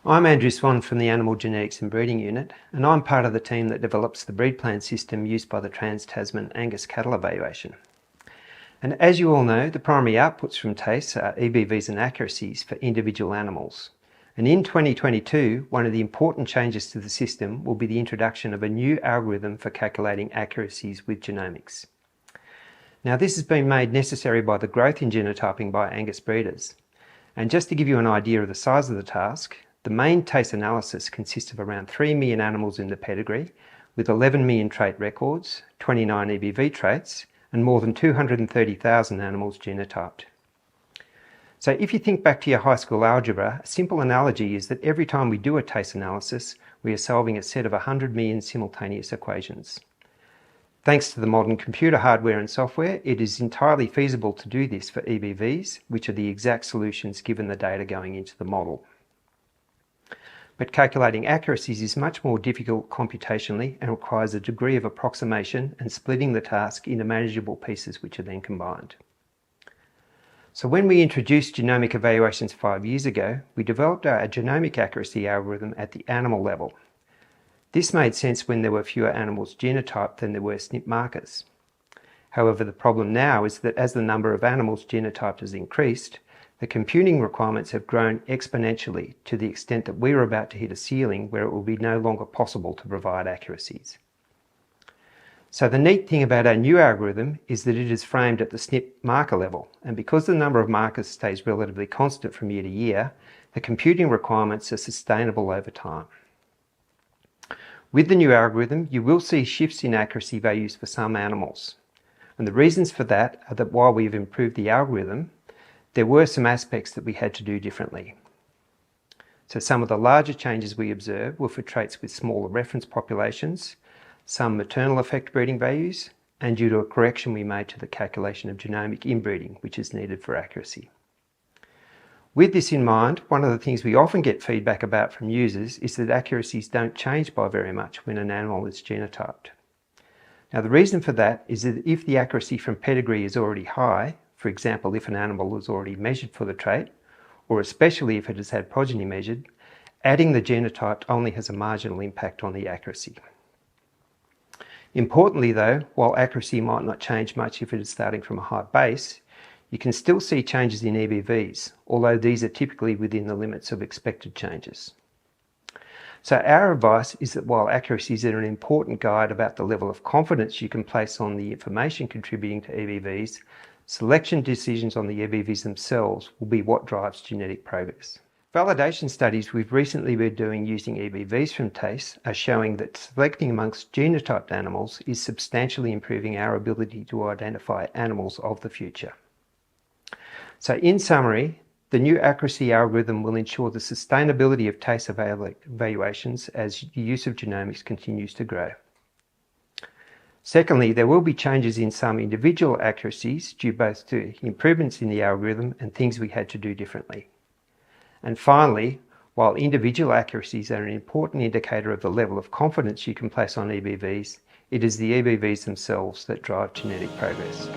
I'm Andrew Swan from the Animal Genetics and Breeding Unit, and I'm part of the team that develops the breed plan system used by the Trans-Tasman Angus cattle evaluation. And as you all know, the primary outputs from TACE are EBVs and accuracies for individual animals. And in 2022, one of the important changes to the system will be the introduction of a new algorithm for calculating accuracies with genomics. Now, this has been made necessary by the growth in genotyping by Angus breeders. And just to give you an idea of the size of the task, the main TACE analysis consists of around 3 million animals in the pedigree, with 11 million trait records, 29 EBV traits, and more than 230,000 animals genotyped. So if you think back to your high school algebra, a simple analogy is that every time we do a TACE analysis, we are solving a set of 100 million simultaneous equations. Thanks to the modern computer hardware and software, it is entirely feasible to do this for EBVs, which are the exact solutions given the data going into the model. But calculating accuracies is much more difficult computationally and requires a degree of approximation and splitting the task into manageable pieces which are then combined. So when we introduced genomic evaluations 5 years ago, we developed our genomic accuracy algorithm at the animal level. This made sense when there were fewer animals genotyped than there were SNP markers. However, the problem now is that as the number of animals genotyped has increased, the computing requirements have grown exponentially to the extent that we are about to hit a ceiling where it will be no longer possible to provide accuracies. So the neat thing about our new algorithm is that it is framed at the SNP marker level, and because the number of markers stays relatively constant from year to year, the computing requirements are sustainable over time. With the new algorithm, you will see shifts in accuracy values for some animals. And the reasons for that are that while we've improved the algorithm, there were some aspects that we had to do differently. So some of the larger changes we observed were for traits with smaller reference populations, some maternal effect breeding values, and due to a correction we made to the calculation of genomic inbreeding, which is needed for accuracy. With this in mind, one of the things we often get feedback about from users is that accuracies don't change by very much when an animal is genotyped. Now, the reason for that is that if the accuracy from pedigree is already high, for example, if an animal was already measured for the trait, or especially if it has had progeny measured, adding the genotype only has a marginal impact on the accuracy. Importantly though, while accuracy might not change much if it is starting from a high base, you can still see changes in EBVs, although these are typically within the limits of expected changes. So our advice is that while accuracies are an important guide about the level of confidence you can place on the information contributing to EBVs, selection decisions on the EBVs themselves will be what drives genetic progress. Validation studies we've recently been doing using EBVs from TACE are showing that selecting amongst genotyped animals is substantially improving our ability to identify animals of the future. So in summary, the new accuracy algorithm will ensure the sustainability of TACE evaluations as the use of genomics continues to grow. Secondly, there will be changes in some individual accuracies due both to improvements in the algorithm and things we had to do differently. And finally, while individual accuracies are an important indicator of the level of confidence you can place on EBVs, it is the EBVs themselves that drive genetic progress.